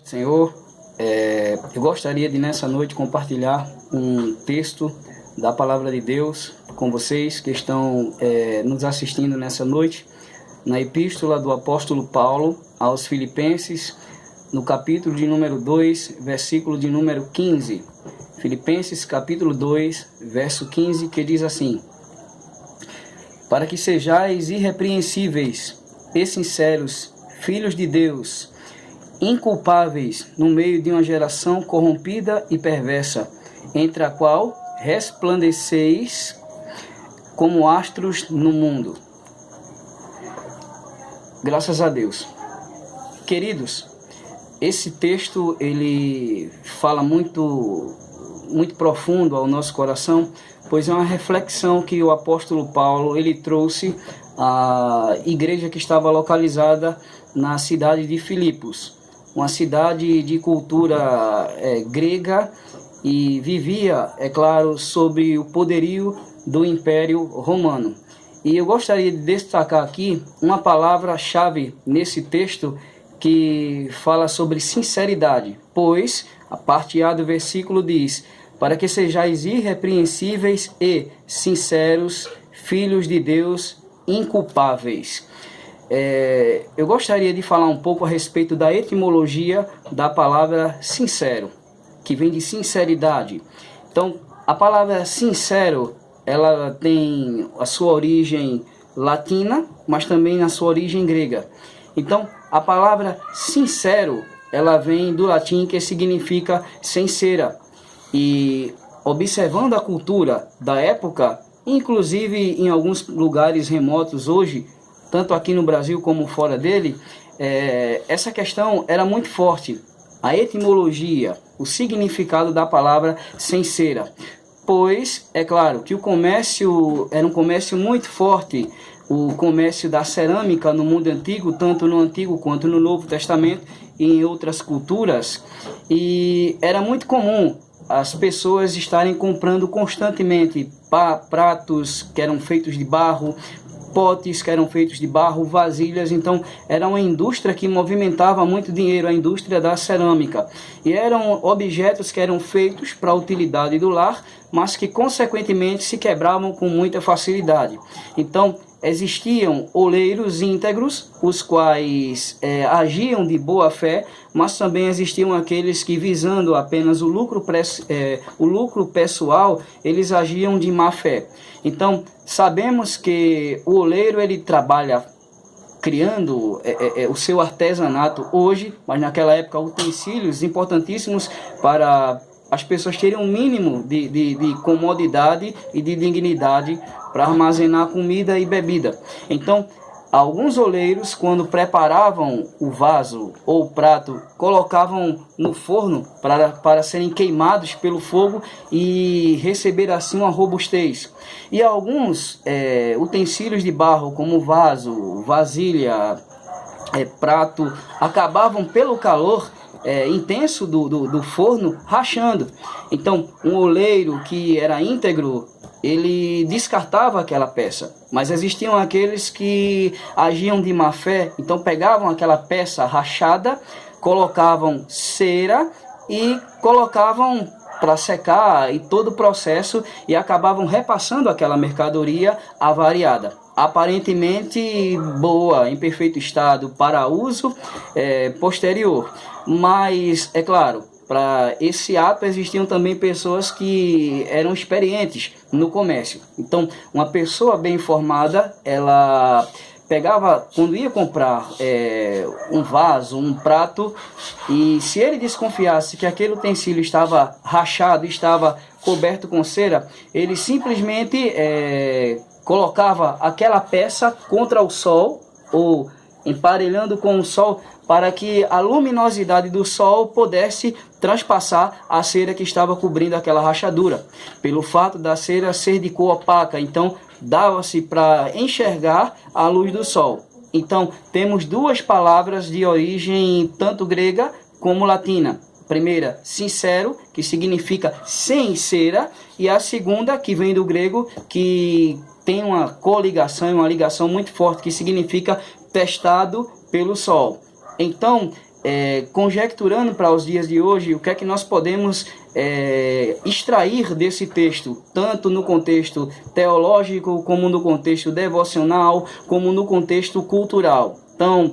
Senhor, eu gostaria de nessa noite compartilhar um texto da Palavra de Deus com vocês que estão nos assistindo nessa noite, na Epístola do Apóstolo Paulo aos Filipenses, no capítulo de número 2, versículo de número 15. Filipenses capítulo 2, verso 15, que diz assim: para que sejais irrepreensíveis e sinceros, filhos de Deus, inculpáveis no meio de uma geração corrompida e perversa, entre a qual resplandeceis como astros no mundo. Graças a Deus. Queridos, esse texto ele fala muito profundo ao nosso coração, pois é uma reflexão que o apóstolo Paulo ele trouxe à igreja que estava localizada na cidade de Filipos, uma cidade de cultura grega, e vivia, é claro, sob o poderio do Império Romano. E eu gostaria de destacar aqui uma palavra-chave nesse texto que fala sobre sinceridade, pois a parte A do versículo diz: para que sejais irrepreensíveis e sinceros, filhos de Deus, inculpáveis. Eu gostaria de falar um pouco a respeito da etimologia da palavra sincero, que vem de sinceridade. Então, a palavra sincero, ela tem a sua origem latina, mas também a sua origem grega. Então, a palavra sincero, ela vem do latim, que significa sincera. E observando a cultura da época, inclusive em alguns lugares remotos hoje, tanto aqui no Brasil como fora dele, essa questão era muito forte. A etimologia, o significado da palavra sincera. Pois, é claro, que o comércio era um comércio muito forte, o comércio da cerâmica no mundo antigo, tanto no Antigo quanto no Novo Testamento e em outras culturas. E era muito comum as pessoas estarem comprando constantemente pratos que eram feitos de barro, potes que eram feitos de barro, vasilhas. Então era uma indústria que movimentava muito dinheiro, a indústria da cerâmica, e eram objetos que eram feitos para a utilidade do lar, mas que consequentemente se quebravam com muita facilidade. Então existiam oleiros íntegros, os quais agiam de boa fé, mas também existiam aqueles que, visando apenas o lucro pessoal, eles agiam de má fé. Então sabemos que o oleiro ele trabalha criando o seu artesanato hoje, mas naquela época utensílios importantíssimos para as pessoas terem um mínimo de comodidade e de dignidade para armazenar comida e bebida. Então, alguns oleiros, quando preparavam o vaso ou o prato, colocavam no forno para serem queimados pelo fogo e receber assim uma robustez. E alguns utensílios de barro, como vaso, vasilha, prato, acabavam pelo calor intenso do forno rachando. Então, um oleiro que era íntegro, ele descartava aquela peça, mas existiam aqueles que agiam de má fé, então pegavam aquela peça rachada, colocavam cera e colocavam para secar e todo o processo, e acabavam repassando aquela mercadoria avariada, aparentemente boa, em perfeito estado para uso posterior. Mas, é claro, para esse ato existiam também pessoas que eram experientes no comércio. Então, uma pessoa bem informada, ela pegava, quando ia comprar um vaso, um prato, e se ele desconfiasse que aquele utensílio estava rachado, estava coberto com cera, ele simplesmente colocava aquela peça contra o sol, ou emparelhando com o sol, para que a luminosidade do sol pudesse transpassar a cera que estava cobrindo aquela rachadura. Pelo fato da cera ser de cor opaca, então dava-se para enxergar a luz do sol. Então temos duas palavras de origem tanto grega como latina. A primeira, sincero, que significa sem cera, e a segunda, que vem do grego, que tem uma coligação, uma ligação muito forte, que significa testado pelo sol. Então, conjecturando para os dias de hoje, o que é que nós podemos extrair desse texto, tanto no contexto teológico, como no contexto devocional, como no contexto cultural. Então,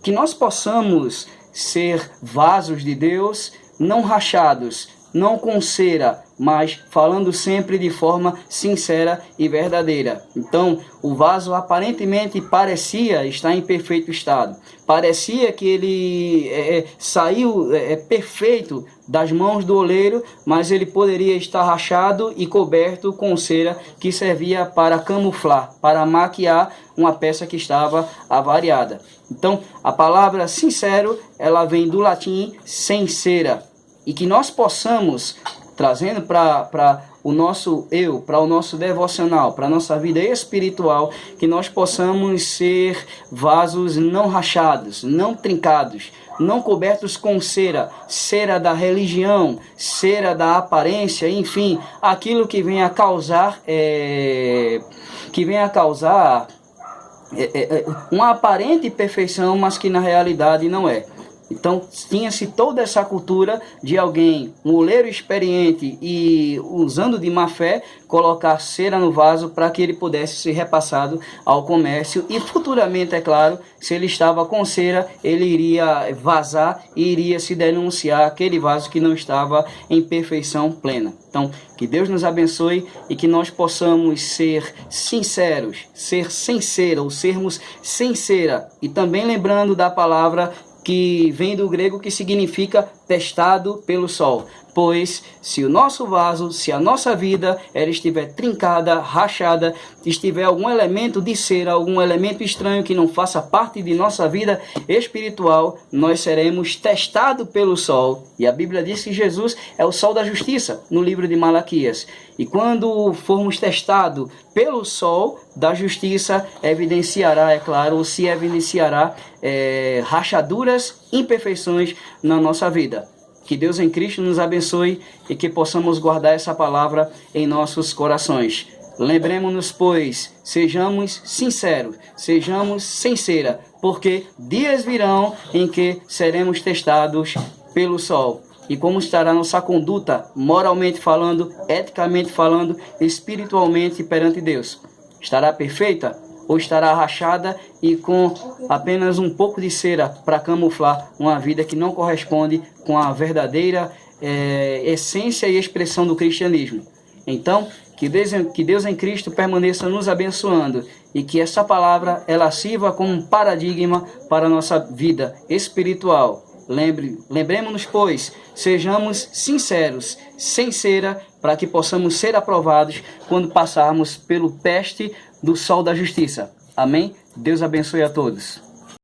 que nós possamos ser vasos de Deus, não rachados, não com cera, mas falando sempre de forma sincera e verdadeira. Então, o vaso aparentemente parecia estar em perfeito estado. Parecia que ele saiu perfeito das mãos do oleiro, mas ele poderia estar rachado e coberto com cera que servia para camuflar, para maquiar uma peça que estava avariada. Então, a palavra sincero, ela vem do latim sincera. E que nós possamos, trazendo para o nosso eu, para o nosso devocional, para a nossa vida espiritual, que nós possamos ser vasos não rachados, não trincados, não cobertos com cera, cera da religião, cera da aparência, enfim, aquilo que venha a causar, uma aparente perfeição, mas que na realidade não é. Então, tinha-se toda essa cultura de alguém, um oleiro experiente e usando de má fé, colocar cera no vaso para que ele pudesse ser repassado ao comércio. E futuramente, é claro, se ele estava com cera, ele iria vazar e iria se denunciar aquele vaso que não estava em perfeição plena. Então, que Deus nos abençoe e que nós possamos ser sinceros, ser sem cera ou sermos sem cera. E também lembrando da palavra que vem do grego, que significa testado pelo sol. Pois se o nosso vaso, se a nossa vida ela estiver trincada, rachada, estiver algum elemento de cera, algum elemento estranho que não faça parte de nossa vida espiritual, nós seremos testados pelo sol. E a Bíblia diz que Jesus é o sol da justiça, no livro de Malaquias. E quando formos testados pelo sol da justiça, evidenciará, é claro, ou se evidenciará rachaduras, imperfeições na nossa vida. Que Deus em Cristo nos abençoe e que possamos guardar essa palavra em nossos corações. Lembremos-nos, pois, sejamos sinceros, sejamos sem cera, porque dias virão em que seremos testados pelo sol. E como estará nossa conduta, moralmente falando, eticamente falando, espiritualmente perante Deus? Estará perfeita ou estará rachada e com apenas um pouco de cera para camuflar uma vida que não corresponde com a verdadeira essência e expressão do cristianismo? Então, que Deus em Cristo permaneça nos abençoando e que essa palavra ela sirva como um paradigma para a nossa vida espiritual. Lembremos-nos, pois, sejamos sinceros, sem cera, para que possamos ser aprovados quando passarmos pelo peste do sol da justiça. Amém? Deus abençoe a todos.